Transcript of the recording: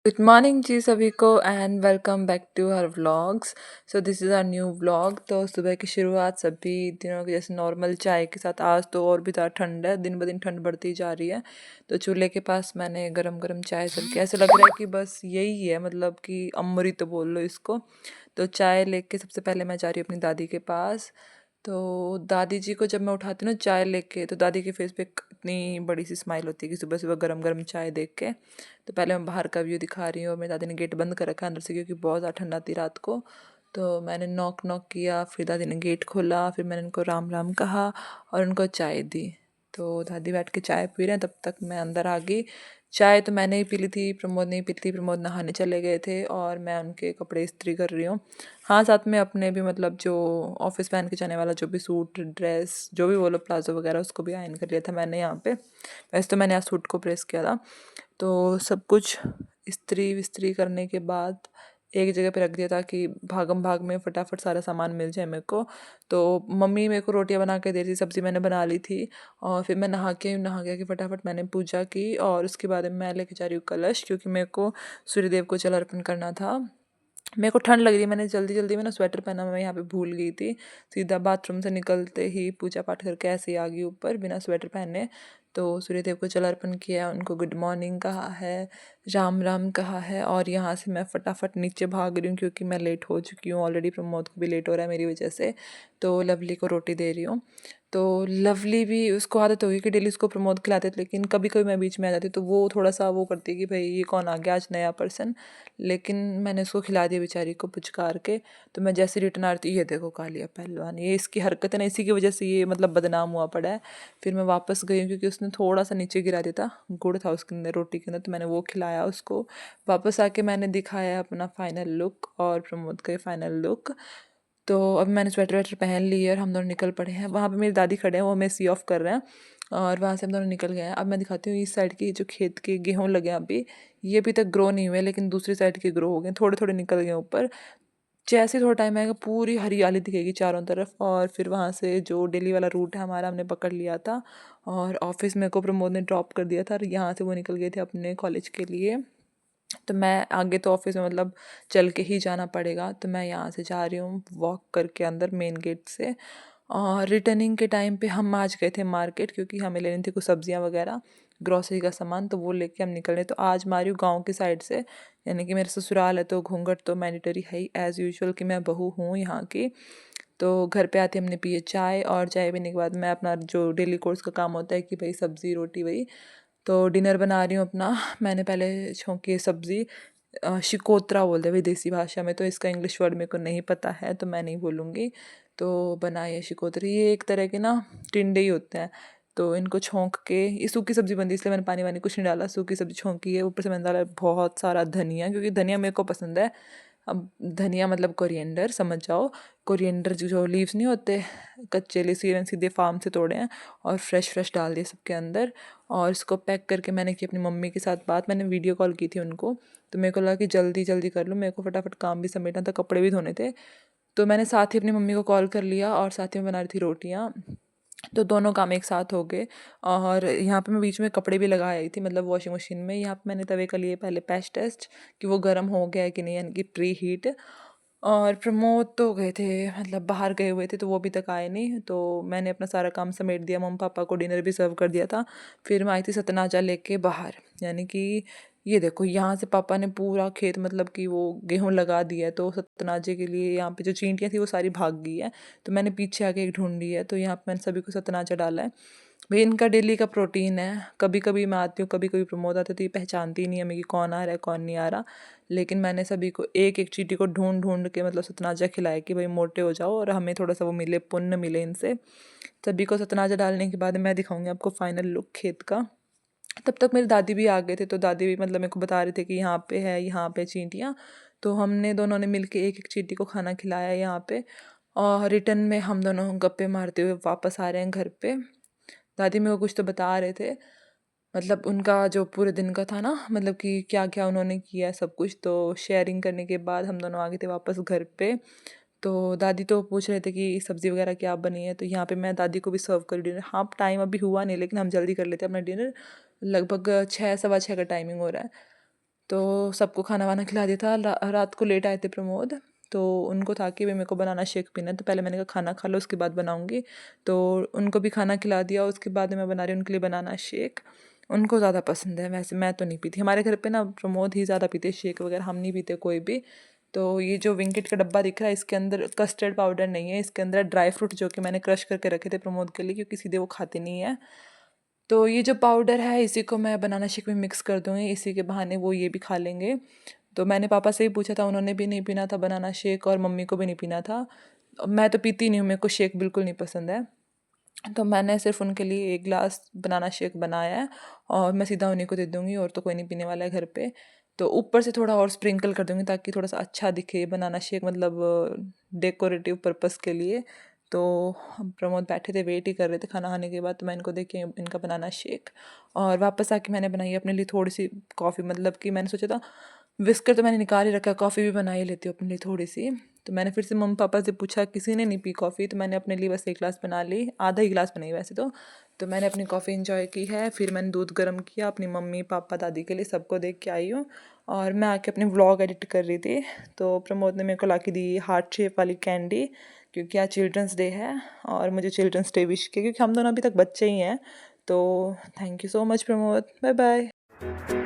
Good morning जी सभी को and welcome back to our vlogs. So this is our new vlog. तो सुबह की शुरुआत सभी दिनों की जैसे नॉर्मल चाय के साथ। आज तो और भी ज़्यादा ठंड है, दिन ब दिन ठंड बढ़ती जा रही है। तो चूल्हे के पास मैंने गरम गरम चाय चल के ऐसे लग रहा है कि बस यही है, मतलब कि अमृत तो बोल लो इसको। तो चाय लेके सबसे पहले मैं जा रही हूँ अपनी दादी के पास। तो दादी जी को जब मैं उठाती हूँ ना चाय लेके, तो दादी के फेस पे एक इतनी बड़ी सी स्माइल होती है कि सुबह सुबह गरम गरम चाय देख के। तो पहले मैं बाहर का व्यू दिखा रही हूँ और मेरी दादी ने गेट बंद कर रखा है अंदर से, क्योंकि बहुत ज़्यादा ठंडा थी रात को। तो मैंने नॉक नॉक किया, फिर दादी ने गेट खोला, फिर मैंने उनको राम राम कहा और उनको चाय दी। तो दादी बैठ के चाय पी रहे हैं, तब तक मैं अंदर आ गई। चाय तो मैंने ही पी ली थी, प्रमोद नहीं पी ली थी। प्रमोद नहाने चले गए थे और मैं उनके कपड़े इस्त्री कर रही हूँ। हाँ, साथ में अपने भी, मतलब जो ऑफिस पहन के जाने वाला जो भी सूट ड्रेस जो भी बोलो प्लाजो वगैरह, उसको भी आयन कर लिया था मैंने यहाँ पे। वैसे तो मैंने आज सूट को प्रेस किया था। तो सब कुछ इस्त्री विस्त्री करने के बाद एक जगह पे रख दिया था कि भागम भाग में फटाफट सारा सामान मिल जाए मेरे को। तो मम्मी मेरे को रोटियां बना के दे रही थी, सब्ज़ी मैंने बना ली थी। और फिर मैं नहा के कि फटाफट मैंने पूजा की और उसके बाद मैं लेके जा रही हूँ कलश, क्योंकि मेरे को सूर्यदेव को जल अर्पण करना था। मेरे को ठंड लग रही है, मैंने जल्दी जल्दी में ना स्वेटर पहना, मैं यहाँ पे भूल गई थी। सीधा बाथरूम से निकलते ही पूजा पाठ करके ऐसे ही आ गई ऊपर बिना स्वेटर पहने। तो सूर्यदेव को जल अर्पण किया, उनको गुड मॉर्निंग कहा है, राम राम कहा है और यहाँ से मैं फटाफट नीचे भाग रही हूँ, क्योंकि मैं लेट हो चुकी हूँ ऑलरेडी। प्रमोद को भी लेट हो रहा है मेरी वजह से। तो लवली को रोटी दे रही हूँ। तो लवली भी, उसको आदत होगी कि डेली उसको प्रमोद खिलाते थे, लेकिन कभी कभी मैं बीच में आ जाती तो वो थोड़ा सा वो करती है कि भाई ये कौन आ गया आज नया पर्सन। लेकिन मैंने उसको खिला दिया बेचारी को पुचकार के। तो मैं जैसे रिटर्न आ रही थी, ये देखो खा लिया पहलवान, ये इसकी हरकत है ना, इसी की वजह से ये मतलब बदनाम हुआ पड़ा है। फिर मैं वापस गई हूँ, क्योंकि उसने थोड़ा सा नीचे गिरा दिया था, गुड़ था उसके अंदर रोटी के अंदर, तो मैंने वो खिलाया उसको। वापस आके मैंने दिखाया अपना फाइनल लुक और प्रमोद का फाइनल लुक। तो अब मैंने स्वेटर वेटर पहन ली है और हम दोनों निकल पड़े हैं। वहाँ पे मेरी दादी खड़े हैं, वो हमें सी ऑफ कर रहे हैं और वहाँ से हम दोनों निकल गए हैं। अब मैं दिखाती हूँ इस साइड की जो खेत के गेहूँ लगे हैं अभी, ये अभी तक ग्रो नहीं हुए, लेकिन दूसरी साइड के ग्रो हो गए, थोड़े थोड़े निकल गए ऊपर। जैसे ही थोड़ा टाइम आएगा पूरी हरियाली दिखेगी चारों तरफ। और फिर वहाँ से जो डेली वाला रूट है हमारा, हमने पकड़ लिया था और ऑफिस में को प्रमोद ने ड्रॉप कर दिया था और यहाँ से वो निकल गए थे अपने कॉलेज के लिए। तो मैं आगे तो ऑफिस में मतलब चल के ही जाना पड़ेगा, तो मैं यहाँ से जा रही हूँ वॉक करके अंदर मेन गेट से। और रिटर्निंग के टाइम पे हम आज गए थे मार्केट, क्योंकि हमें लेनी थी कुछ सब्जियाँ वगैरह, ग्रॉसरी का सामान, तो वो लेके हम निकल रहे। तो आज मारी हूँ गाँव की साइड से, यानी कि मेरे ससुराल है, तो घूंघट तो मैंडेटरी है ही एज़ यूजुअल कि मैं बहू हूँ यहाँ की। तो घर पे आते हमने पिए चाय, और चाय पीने के बाद मैं अपना जो डेली कोर्स का काम होता है कि भाई सब्ज़ी रोटी वही। तो डिनर बना रही हूँ अपना। मैंने पहले छौंकी सब्ज़ी, शिकोत्रा बोलते हैं भाई देसी भाषा में, तो इसका इंग्लिश वर्ड मेरे को नहीं पता है तो मैं नहीं बोलूँगी। तो बनाई है शिकोत्री, ये एक तरह के ना टिंडे ही होते हैं। तो इनको छोंक के, ये सूखी सब्ज़ी बनती है इसलिए मैंने पानी वानी कुछ नहीं डाला, सूखी सब्ज़ी छोंकी है। ऊपर से मैंने डाला है बहुत सारा धनिया, क्योंकि धनिया मेरे को पसंद है। अब धनिया मतलब कोरिएंडर समझ जाओ। कोरिएंडर जो लीव्स नहीं होते, कच्चे सीधे सीधे फार्म से तोड़े हैं और फ्रेश फ्रेश डाल दिए सबके अंदर। और इसको पैक करके मैंने की अपनी मम्मी के साथ बात, मैंने वीडियो कॉल की थी उनको। तो मेरे को लगा कि जल्दी जल्दी कर लूँ, मेरे को फटाफट काम भी समेटना था, कपड़े भी धोने थे। तो मैंने साथ ही अपनी मम्मी को कॉल कर लिया और साथ ही में बना रही थी रोटियाँ। तो दोनों काम एक साथ हो गए। और यहाँ पे मैं बीच में कपड़े भी लगा आई थी, मतलब वॉशिंग मशीन में। यहाँ पे मैंने तवे का लिए पहले पैच टेस्ट कि वो गर्म हो गया है कि नहीं, यानी कि प्री हीट। और प्रमोद तो गए थे, मतलब बाहर गए हुए थे, तो वो अभी तक आए नहीं। तो मैंने अपना सारा काम समेट दिया, मम्मी पापा को डिनर भी सर्व कर दिया था। फिर मैं आई थी सतनाजा लेके बाहर, यानी कि ये देखो यहाँ से पापा ने पूरा खेत, मतलब कि वो गेहूं लगा दिया है। तो सतनाजे के लिए यहाँ पे जो चींटियाँ थी वो सारी भाग गई है। तो मैंने पीछे आके एक ढूंढी है, तो यहाँ पे मैंने सभी को सतनाजा डाला है। भाई इनका डेली का प्रोटीन है। कभी कभी मैं आती हूँ, कभी कभी प्रमोद आते, तो ये पहचानती नहीं है मैं कि कौन आ रहा है कौन नहीं आ रहा। लेकिन मैंने सभी को एक एक चींटी को ढूंढ ढूंढ के मतलब सतनाजा खिलाया कि भाई मोटे हो जाओ और हमें थोड़ा सा वो मिले, पुण्य मिले इनसे। सभी को सतनाजा डालने के बाद मैं दिखाऊंगी आपको फाइनल लुक खेत का। तब तक मेरी दादी भी आ गए थे, तो दादी भी मतलब मेरे को बता रहे थे कि यहाँ पे है, यहाँ पे चींटियाँ। तो हमने दोनों ने मिलके एक एक चींटी को खाना खिलाया यहाँ पे। और रिटर्न में हम दोनों गप्पे मारते हुए वापस आ रहे हैं घर पे। दादी मेरे को कुछ तो बता रहे थे, मतलब उनका जो पूरे दिन का था ना, मतलब कि क्या क्या उन्होंने किया सब कुछ। तो शेयरिंग करने के बाद हम दोनों आ गए थे वापस घर पे। तो दादी तो पूछ रहे थे कि सब्ज़ी वगैरह क्या बनी है, तो यहाँ पे मैं दादी को भी सर्व कर डिनर। हाँ, टाइम अभी हुआ नहीं, लेकिन हम जल्दी कर लेते हैं अपना डिनर। लगभग 6 सवा 6 का टाइमिंग हो रहा है। तो सबको खाना वाना खिला दिया था। रात को लेट आए थे प्रमोद, तो उनको था कि भाई मेरे को बनाना शेक पीना है, तो पहले मैंने कहा खाना खा लो उसके बाद बनाऊँगी। तो उनको भी खाना खिला दिया, उसके बाद मैं बना रही हूँ उनके लिए बनाना शेक। उनको ज़्यादा पसंद है, वैसे मैं तो नहीं पीती। हमारे घर पे ना प्रमोद ही ज़्यादा पीते शेक वगैरह, हम नहीं पीते कोई भी। तो ये जो विंकिट का डब्बा दिख रहा है, इसके अंदर कस्टर्ड पाउडर नहीं है, इसके अंदर ड्राई फ्रूट जो कि मैंने क्रश करके रखे थे प्रमोद के लिए, क्योंकि सीधे वो खाते नहीं है। तो ये जो पाउडर है इसी को मैं बनाना शेक में मिक्स कर दूँगी, इसी के बहाने वो ये भी खा लेंगे। तो मैंने पापा से ही पूछा था, उन्होंने भी नहीं पीना था बनाना शेक और मम्मी को भी नहीं पीना था। मैं तो पीती नहीं हूँ, मेरे को शेक बिल्कुल नहीं पसंद है। तो मैंने सिर्फ उनके लिए 1 ग्लास बनाना शेक बनाया है और मैं सीधा उन्हीं को दे दूँगी, और तो कोई नहीं पीने वाला है घर पे। तो ऊपर से थोड़ा और स्प्रिंकल कर दूँगी ताकि थोड़ा-सा अच्छा दिखे बनाना शेक, मतलब डेकोरेटिव पर्पस के लिए। तो हम प्रमोद बैठे थे, वेट ही कर रहे थे खाना खाने के बाद, तो मैं इनको दे के इनका बनाना शेक, और वापस आके मैंने बनाई अपने लिए थोड़ी-सी कॉफ़ी, मतलब कि मैंने सोचा था विस्कर तो मैंने निकाल ही रखा है, कॉफ़ी भी बना ही लेती हूँ अपने लिए थोड़ी-सी। तो मैंने फिर से मम्मी-पापा से पूछा, किसी ने नहीं पी कॉफ़ी, तो मैंने अपने लिए बस 1 ग्लास बना ली, आधा ही ग्लास बनाई वैसे तो। तो मैंने अपनी कॉफ़ी एंजॉय की है, फिर मैंने दूध गर्म किया अपनी मम्मी, पापा, दादी के लिए, सबको दे के आई हूँ। और मैं आके अपनी व्लॉग एडिट कर रही थी, तो प्रमोद ने मेरे को ला के दी हार्ट शेप वाली कैंडी, क्योंकि आज चिल्ड्रंस डे है और मुझे चिल्ड्रंस डे विश किया, क्योंकि हम दोनों अभी तक बच्चे ही हैं। तो thank you so much Pramod, bye bye.